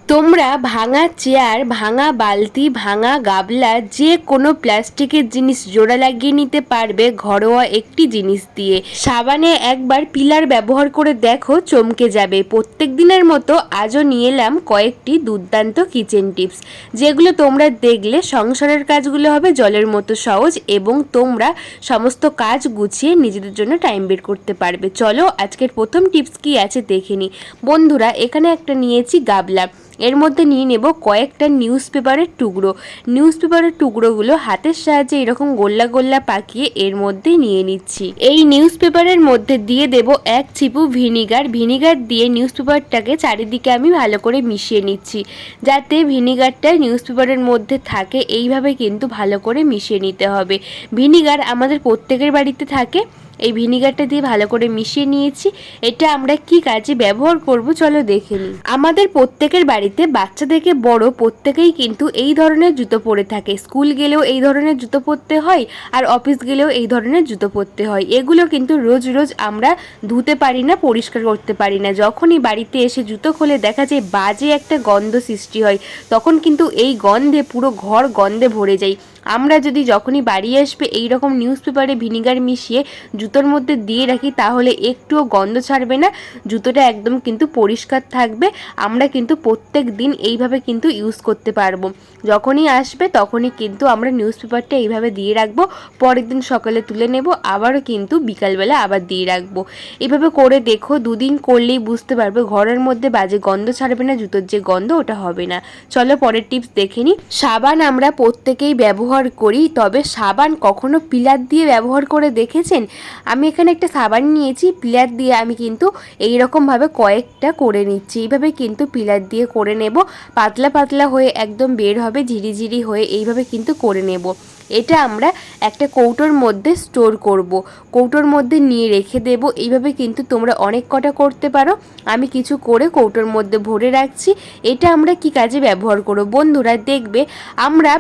তোমরা ভাঙা চেয়ার, ভাঙা বালতি, ভাঙা গাবলা যে কোনো প্লাস্টিকের জিনিস জোড়া লাগিয়ে নিতে পারবে ঘরোয়া একটি জিনিস দিয়ে। সাবানে একবার পিলার ব্যবহার করে দেখো, চমকে যাবে। প্রত্যেক দিনের মতো আজও নিয়ে এলাম কয়েকটি দুর্দান্ত কিচেন টিপস, যেগুলো তোমরা দেখলে সংসারের কাজগুলো হবে জলের মতো সহজ এবং তোমরা সমস্ত কাজ গুছিয়ে নিজেদের জন্য টাইম বের করতে পারবে। চলো আজকের প্রথম টিপস কি আছে দেখে নিই। বন্ধুরা, এখানে একটা নিয়েছি গাবলা, এর মধ্যে নিয়ে নেব কয়েকটা নিউজ পেপারের টুকরো। নিউজ পেপারের টুকরোগুলো হাতের সাহায্যে এরকম গোল্লা গোল্লা পাকিয়ে এর মধ্যে নিয়ে নিচ্ছি। এই নিউজ পেপারের মধ্যে দিয়ে দেব এক চিপু ভিনিগার। ভিনিগার দিয়ে নিউজ পেপারটাকে চারিদিকে আমি ভালো করে মিশিয়ে নিচ্ছি, যাতে ভিনিগারটা নিউজ পেপারের মধ্যে থাকে। এইভাবে কিন্তু ভালো করে মিশিয়ে নিতে হবে। ভিনিগার আমাদের প্রত্যেকের বাড়িতে থাকে। এই ভিনিগারটা দিয়ে ভালো করে মিশিয়ে নিয়েছি। এটা আমরা কি কাজে ব্যবহার করব চলো দেখে নিই। আমাদের প্রত্যেকের বাড়িতে বাচ্চা থেকে বড় প্রত্যেকেই কিন্তু এই ধরনের জুতো পরে থাকে। স্কুল গেলেও এই ধরনের জুতো পরতে হয়, আর অফিস গেলেও এই ধরনের জুতো পরতে হয়। এগুলো কিন্তু রোজ রোজ আমরা ধুতে পারি না, পরিষ্কার করতে পারি না। যখনই বাড়িতে এসে জুতো খুলে দেখা যায় বাজে একটা গন্ধ সৃষ্টি হয়, তখন কিন্তু এই গন্ধে পুরো ঘর গন্ধে ভরে যায়। আমরা যদি যখনই বাড়ি আসবে এই রকম নিউজ পেপারে ভিনিগার মিশিয়ে জুতোর মধ্যে দিয়ে রাখি, তাহলে একটুও গন্ধ ছাড়বে না, জুতোটা একদম কিন্তু পরিষ্কার থাকবে। আমরা কিন্তু প্রত্যেক দিন এইভাবে কিন্তু ইউজ করতে পারবো। যখনই আসবে তখনই কিন্তু আমরা নিউজ পেপারটা এইভাবে দিয়ে রাখবো। পরের দিন সকালে তুলে নেব, আবারও কিন্তু বিকালবেলা আবার দিয়ে রাখবো। এইভাবে করে দেখো, দুদিন করলেই বুঝতে পারবে ঘরের মধ্যে বাজে গন্ধ ছাড়বে না, জুতোর যে গন্ধ ওটা হবে না। চলো পরের টিপস দেখে নিই। সাবান আমরা প্রত্যেকেই ব্যবহার করি, তবে সাবান কখনো পিলার দিয়ে ব্যবহার করে দেখেছেন? আমি এখানে একটা সাবান নিয়েছি, পিলার দিয়ে আমি কিন্তু এইরকমভাবে কয়েকটা করে নিচ্ছি। এইভাবে কিন্তু পিলার দিয়ে করে নেব। পাতলা পাতলা হয়ে একদম বের হবে, ঝিরিঝিরি হয়ে এইভাবে কিন্তু করে নেব। এটা আমরা একটা কৌটোর মধ্যে স্টোর করব। কৌটোর মধ্যে নিয়ে রেখে দেব। এইভাবে কিন্তু তোমরা অনেক কটা করতে পারো। আমি কিছু করে কৌটোর মধ্যে ভরে রাখছি। এটা আমরা কি কাজে ব্যবহার করব বন্ধুরা, দেখবে আমরা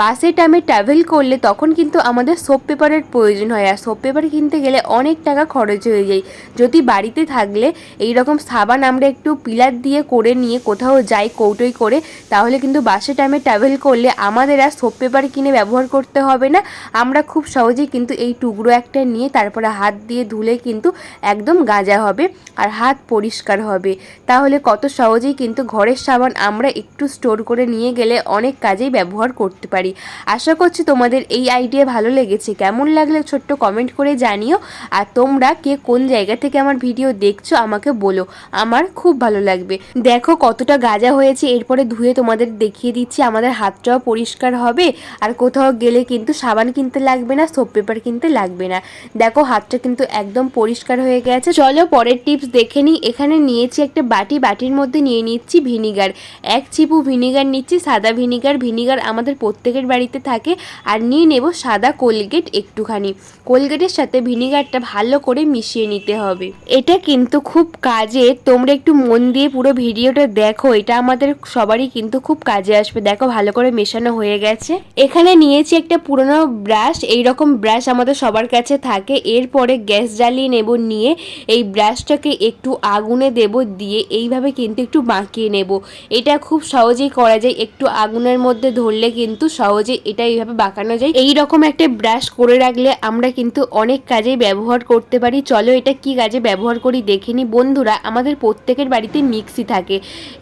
বাসে টাইমে ট্রাভেল করলে তখন কিন্তু আমাদের সোপ পেপারের প্রয়োজন হয়, আর সোপ পেপার কিনতে গেলে অনেক টাকা খরচ হয়ে যায়। যদি বাড়িতে থাকলে এই রকম সাবান আমরা একটু পিলার দিয়ে করে নিয়ে কোথাও যাই কৌটোই করে, তাহলে কিন্তু বাসে টাইমে ট্রাভেল করলে আমাদের আর সোপ পেপার কিনে ব্যবহার করতে হবে না। আমরা খুব সহজেই কিন্তু এই টুকরো একটা নিয়ে তারপরে হাত দিয়ে ধুলে কিন্তু একদম গাজা হবে আর হাত পরিষ্কার হবে। তাহলে কত সহজেই কিন্তু ঘরের সাবান আমরা একটু স্টোর করে নিয়ে গেলে অনেক কাজেই ব্যবহার করতে পারি। আশা করছি তোমাদের এই আইডিয়া ভালো লেগেছে। কেমন লাগলে ছোট্ট কমেন্ট করে জানিও। আর তোমরা কে কোন জায়গা থেকে আমার ভিডিও দেখছো আমাকে বলো, আমার খুব ভালো লাগবে। দেখো কতটা গাজা হয়েছে। এরপরে ধুয়ে তোমাদের দেখিয়ে দিচ্ছি। আমাদের হাতটাও পরিষ্কার হবে, আর কোথাও গেলে কিন্তু সাবান কিনতে লাগবে না, সোপ পেপার কিনতে লাগবে না। দেখো হাতটা কিন্তু একদম পরিষ্কার হয়ে গেছে। চলো পরের টিপস দেখে নিই। এখানে নিয়েছি একটা বাটি, বাটির মধ্যে নিয়ে নিচ্ছি ভিনিগার। এক চিপু ভিনিগার নিচ্ছি, সাদা ভিনিগার। ভিনিগার আমাদের প্রত্যেকের বাড়িতে থাকে। আর নিয়ে নেব সাদা কোলগেট একটুখানি। কোলগেটের সাথে ভিনিগারটা ভালো করে মিশিয়ে নিতে হবে। এটা কিন্তু খুব কাজে, তোমরা একটু মন দিয়ে পুরো ভিডিওটা দেখো, এটা আমাদের সবারই কিন্তু খুব কাজে আসবে। দেখো ভালো করে মেশানো হয়ে গেছে। এখানে নিয়েছি একটা পুরনো ব্রাশ। এই রকম ব্রাশ আমাদের সবার কাছে থাকে। এরপরে গ্যাস জ্বালিয়ে নেব, নিয়ে এই ব্রাশটাকে একটু আগুনে দেব, দিয়ে এইভাবে কিন্তু একটু বাঁকিয়ে নেব। এটা খুব সহজেই করা যায়, একটু আগুনের মধ্যে ধরলে কিন্তু সহজে এটা এইভাবে বাঁকানো যায়। এই রকম একটা ব্রাশ করে রাখলে আমরা কিন্তু অনেক কাজেই ব্যবহার করতে পারি। চলো এটা কি কাজে ব্যবহার করি দেখে নিই। বন্ধুরা, আমাদের প্রত্যেকের বাড়িতে মিক্সি থাকে।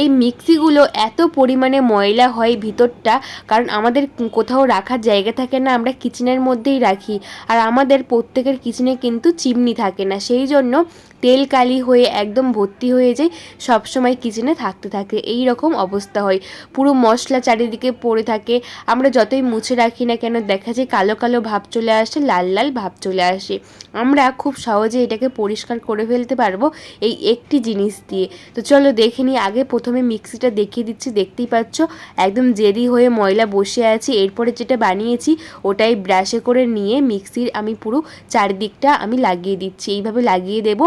এই মিক্সিগুলো এত পরিমাণে ময়লা হয় ভিতরটা, কারণ আমাদের কোথাও রাখার জায়গা থাকে না, আমরা কিচেনের মধ্যেই রাখি। আর আমাদের প্রত্যেকের কিচেনে কিন্তু চিমনি থাকে না, সেই জন্য তেল কালি হয়ে একদম ভর্তি হয়ে যায়, সবসময় কিচেনে থাকতে থাকে। এই রকম অবস্থা হয়, পুরো মশলা চারিদিকে পড়ে থাকে। আমরা যতই মুছে রাখি না কেন দেখা যায় কালো কালো ভাব চলে আসে, লাল লাল ভাব চলে আসে। আমরা খুব সহজে এটাকে পরিষ্কার করে ফেলতে পারবো এই একটি জিনিস দিয়ে। তো চলো দেখে নিই। আগে প্রথমে মিক্সিটা দেখিয়ে দিচ্ছি, দেখতেই পাচ্ছ একদম জেদি হয়ে ময়লা বসে আছে। এরপরে যেটা বানিয়েছি ওটাই ব্রাশে করে নিয়ে মিক্সির আমি পুরো চারিদিকটা আমি লাগিয়ে দিচ্ছি। এইভাবে লাগিয়ে দেব।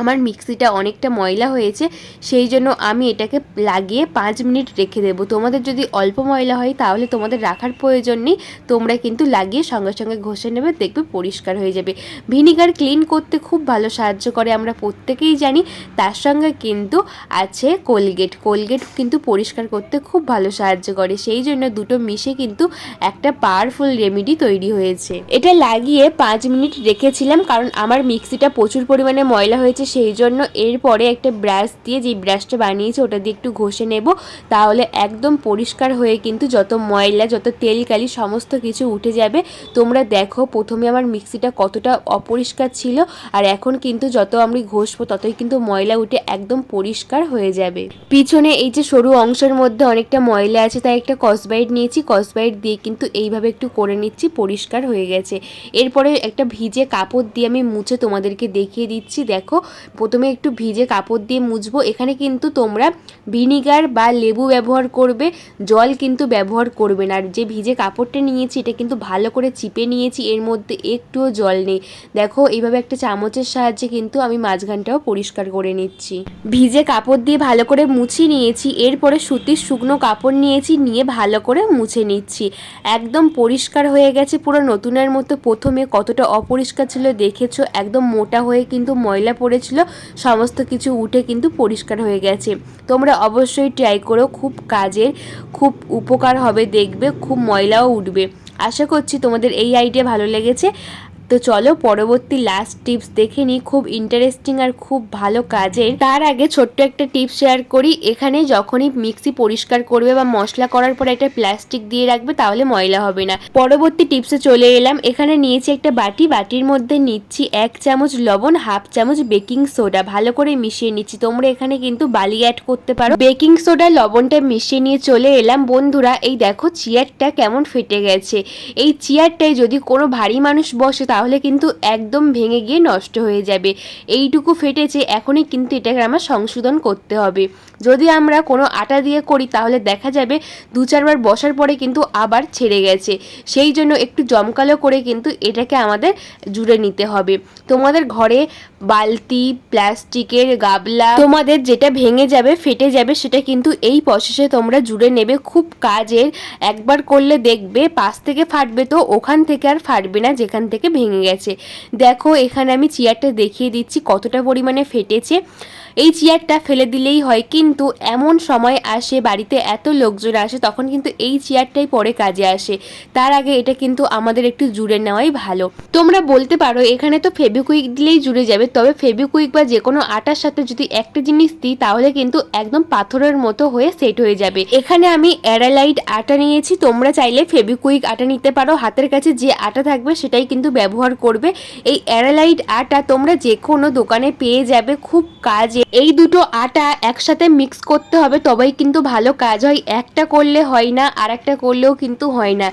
আমার মিক্সিটা অনেকটা ময়লা হয়েছে, সেই জন্য আমি এটাকে লাগিয়ে 5 মিনিট রেখে দেবো। তোমাদের যদি অল্প ময়লা হয় তাহলে তোমাদের রাখার প্রয়োজন নেই, তোমরা কিন্তু লাগিয়ে সঙ্গে সঙ্গে ঘষে নেবে, দেখবে পরিষ্কার হয়ে যাবে। ভিনিগার ক্লিন করতে খুব ভালো সাহায্য করে, আমরা প্রত্যেকেই জানি। তার সঙ্গে কিন্তু আছে কোলগেট, কোলগেট কিন্তু পরিষ্কার করতে খুব ভালো সাহায্য করে, সেই জন্য দুটো মিশে কিন্তু একটা পাওয়ারফুল রেমেডি তৈরি হয়েছে। এটা লাগিয়ে 5 মিনিট রেখেছিলাম, কারণ আমার মিক্সিটা প্রচুর পরিমাণে ময়লা হয়েছে, সেই জন্য এরপরে একটা ব্রাশ দিয়ে, যেই ব্রাশটা বানিয়েছি ওটা দিয়ে একটু ঘষে নেব, তাহলে একদম পরিষ্কার হয়ে কিন্তু যত ময়লা, যত তেল কালি সমস্ত কিছু উঠে যাবে। তোমরা দেখো প্রথমে আমার মিক্সিটা কতটা অপরিষ্কার ছিল, আর এখন কিন্তু যত আমি ঘষবো ততই কিন্তু ময়লা উঠে একদম পরিষ্কার হয়ে যাবে। পিছনে এই যে সরু অংশের মধ্যে অনেকটা ময়লা আছে, তাই একটা কসবাইট নিয়েছি, কসবাইট দিয়ে কিন্তু এইভাবে একটু করে নিচ্ছি, পরিষ্কার হয়ে গেছে। এরপরে একটা ভিজে কাপড় দিয়ে আমি মুছে তোমাদেরকে দেখিয়ে দিচ্ছি। দেখো প্রথমে একটু ভিজে কাপড় দিয়ে মুছবো। এখানে কিন্তু তোমরা ভিনিগার বা লেবু ব্যবহার করবে, জল কিন্তু ব্যবহার করবে না। আর যে ভিজে কাপড়টা নিয়েছি এটা কিন্তু ভালো করে চিপে নিয়েছি, এর মধ্যে একটুও জল নেই। দেখো এইভাবে একটা চামচের সাহায্যে কিন্তু আমি মাঝখানটাও পরিষ্কার করে নিচ্ছি। ভিজে কাপড় দিয়ে ভালো করে মুছে নিয়েছি, এরপরে সুতির শুকনো কাপড় নিয়েছি, নিয়ে ভালো করে মুছে নিচ্ছি। একদম পরিষ্কার হয়ে গেছে, পুরো নতুনের মতো। প্রথমে কতটা অপরিষ্কার ছিল দেখেছো, একদম মোটা হয়ে কিন্তু ময়লা পড়েছিল, সমস্ত কিছু উঠে কিন্তু পরিষ্কার হয়ে গেছে। তোমরা অবশ্যই ট্রাই করো, খুব কাজের, খুব উপকার হবে, দেখবে খুব ময়লাও উঠবে। আশা করছি তোমাদের এই আইডিয়া ভালো লেগেছে। তো চলো পরবর্তী লাস্ট টিপস দেখে নিই, খুব ইন্টারেস্টিং আর খুব ভালো কাজের। তার আগে ছোট্ট একটা টিপস শেয়ার করি। এখানে যখনই মিক্সি পরিষ্কার করবে বা মশলা করার পরে একটা প্লাস্টিক দিয়ে রাখবে, তাহলে ময়লা হবে না। পরবর্তী টিপসে চলে এলাম। এখানে নিয়েছি একটা বাটি, বাটির মধ্যে নিচ্ছি 1 চামচ লবণ, 1/2 চামচ বেকিং সোডা, ভালো করে মিশিয়ে নিচ্ছি। তোমরা এখানে কিন্তু বালি অ্যাড করতে পারো। বেকিং সোডা লবণটা মিশিয়ে নিয়ে চলে এলাম। বন্ধুরা এই দেখো চেয়ারটা কেমন ফেটে গেছে। এই চেয়ারটায় যদি কোনো ভারী মানুষ বসে তাহলে কিন্তু একদম ভেঙে গিয়ে নষ্ট হয়ে যাবে। এইটুকু ফেটেছে, এখনই কিন্তু এটাকে আমার সংশোধন করতে হবে। যদি আমরা কোনো আটা দিয়ে করি তাহলে দেখা যাবে 2-4 বার বসার পরে কিন্তু আবার ছেড়ে গেছে। সেই জন্য একটু জমকালো করে কিন্তু এটাকে আমাদের জুড়ে নিতে হবে। তোমাদের ঘরে বালতি, প্লাস্টিকের গাবলা, তোমাদের যেটা ভেঙে যাবে, ফেটে যাবে, সেটা কিন্তু এই প্রসেসে তোমরা জুড়ে নেবে। খুব কাজের, একবার করলে দেখবে পাশ থেকে ফাটবে তো ওখান থেকে আর ফাটবে না যেখান থেকে ভেঙে গেছে। দেখো এখানে আমি চেয়ারটা দেখিয়ে দিচ্ছি কতটা পরিমাণে ফেটেছে। এই চেয়ারটা ফেলে দিলেই হয়, কিন্তু এমন সময় আসে বাড়িতে এত লোকজন আসে, তখন কিন্তু এই চেয়ারটাই পরে কাজে আসে। তার আগে এটা কিন্তু আমাদের একটু জুড়ে নেওয়াই ভালো। তোমরা বলতে পারো এখানে তো ফেবিকুইক দিলেই জুড়ে যাবে, তবে ফেবিকুইক বা যে কোনো আটার সাথে যদি একটা জিনিস দিই তাহলে কিন্তু একদম পাথরের মতো হয়ে সেট হয়ে যাবে। এখানে আমি অ্যারালাইট আটা নিয়েছি, তোমরা চাইলে ফেবিকুইক আটা নিতে পারো। হাতের কাছে যে আটা থাকবে সেটাই কিন্তু ব্যবহার করবে। এই অ্যারালাইট আটা তোমরা যে কোনো দোকানে পেয়ে যাবে, খুব কাজে। এই দুটো আটা একসাথে মিক্স করতে হবে, তবেই কিন্তু ভালো কাজ হয়। একটা করলে হয় না, আর একটা করলেও কিন্তু হয় না।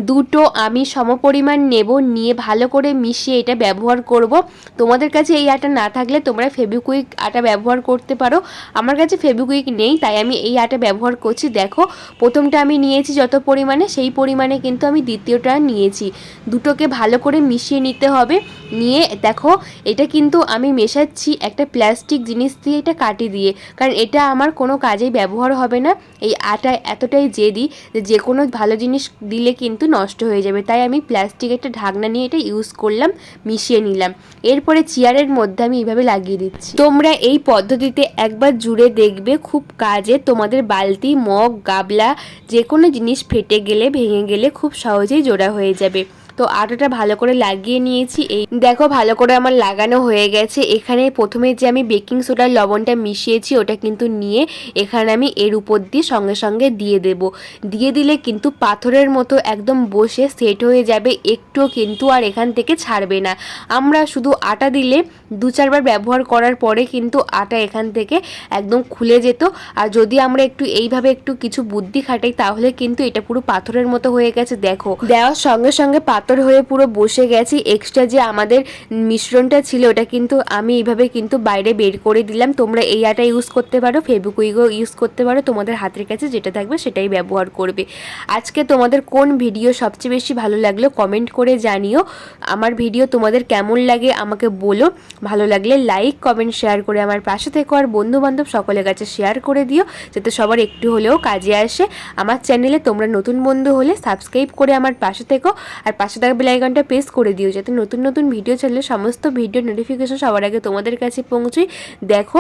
দুটো আমি সমপরিমাণ নেব, নিয়ে ভালো করে মিশিয়ে এটা ব্যবহার করব। তোমাদের কাছে এই আটা না থাকলে তোমরা ফেবিকুইক আটা ব্যবহার করতে পারো। আমার কাছে ফেবিকুইক নেই, তাই আমি এই আটা ব্যবহার করছি। দেখো প্রথমটা আমি নিয়েছি যত পরিমাণে, সেই পরিমাণে কিন্তু আমি দ্বিতীয়টা নিয়েছি। দুটোকে ভালো করে মিশিয়ে নিতে হবে। নিয়ে দেখো এটা কিন্তু আমি মেশাচ্ছি একটা প্লাস্টিক জিনিস দিয়ে, এটা কাটি দিয়ে, কারণ এটা আমার কোনো কাজেই ব্যবহার হবে না। এই আটা এতটাই জেদি যে কোনো ভালো জিনিস দিলে কিন্তু নষ্ট হয়ে যাবে, তাই আমি প্লাস্টিক একটা ঢাকনা নিয়ে এটা ইউজ করলাম, মিশিয়ে নিলাম। এরপরে চেয়ারের মধ্যে আমি এইভাবে লাগিয়ে দিচ্ছি। তোমরা এই পদ্ধতিতে একবার জুড়ে দেখবে, খুব কাজে। তোমাদের বালতি, মগ, গাবলা যে কোনো জিনিস ফেটে গেলে, ভেঙে গেলে খুব সহজেই জোড়া হয়ে যাবে। তো আটাটা ভালো করে লাগিয়ে নিয়েছি। এই দেখো ভালো করে আমার লাগানো হয়ে গেছে। এখানে প্রথমে যে আমি বেকিং সোডার লবণটা মিশিয়েছি ওটা কিন্তু নিয়ে এখানে আমি এর উপর দিয়ে সঙ্গে সঙ্গে দিয়ে দেব। দিয়ে দিলে কিন্তু পাথরের মতো একদম বসে সেট হয়ে যাবে, একটুও কিন্তু আর এখান থেকে ছাড়বে না। আমরা শুধু আটা দিলে 2-4 বার ব্যবহার করার পরে কিন্তু আটা এখান থেকে একদম খুলে যেত। আর যদি আমরা একটু এইভাবে একটু কিছু বুদ্ধি খাটাই তাহলে কিন্তু এটা পুরো পাথরের মতো হয়ে গেছে। দেখো দেওয়ার সঙ্গে সঙ্গে পাথর হয়ে পুরো বসে গেছে। এক্সট্রা যে আমাদের মিশ্রণটা ছিল ওটা কিন্তু আমি এইভাবে কিন্তু বাইরে বের করে দিলাম। তোমরা এই আটা ইউজ করতে পারো, ফেভিকুইকও ইউজ করতে পারো, তোমাদের হাতের কাছে যেটা থাকবে সেটাই ব্যবহার করবে। আজকে তোমাদের কোন ভিডিও সবচেয়ে বেশি ভালো লাগলো কমেন্ট করে জানিও। আমার ভিডিও তোমাদের কেমন লাগে আমাকে বলো। ভালো লাগলে লাইক কমেন্ট শেয়ার করে আমার পাশে থেকো, আর বন্ধু বান্ধব সকলের কাছে শেয়ার করে দিও যাতে সবার একটু হলেও কাজে আসে। আমার চ্যানেলে তোমরা নতুন বন্ধু হলে সাবস্ক্রাইব করে আমার পাশে থেকো, আর পাশে থাকা বেল আইকনটা প্রেস করে দিও যাতে নতুন নতুন ভিডিও ছাড়লে সমস্ত ভিডিও নোটিফিকেশন সবার আগে তোমাদের কাছে পৌঁছয়। দেখো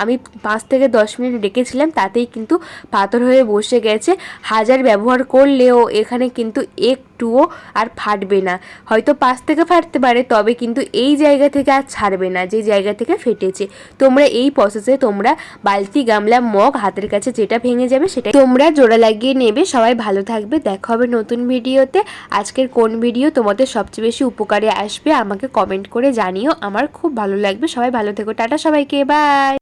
আমি 5 থেকে 10 মিনিট রেখেছিলাম, তাতেই কিন্তু পাথর হয়ে বসে গেছে। হাজার ব্যবহার করলেও এখানে কিন্তু একটুও আর ফাটবে না। হয়তো পাশ থেকে ফাটতে পারে, তবে কিন্তু এই জায়গা থেকে আর ছাড়বে না যে জায়গা থেকে ফেটেছে। তোমরা এই প্রসেসে তোমরা বালতি, গামলা, মগ হাতের কাছে যেটা ভেঙে যাবে সেটা তোমরা জোড়া লাগিয়ে নেবে। সবাই ভালো থাকবে, দেখা হবে নতুন ভিডিওতে। আজকের কোন ভিডিও তোমাদের সবচেয়ে বেশি উপকারে আসবে আমাকে কমেন্ট করে জানিও, আমার খুব ভালো লাগবে। সবাই ভালো থেকো, টাটা সবাইকে, বাই।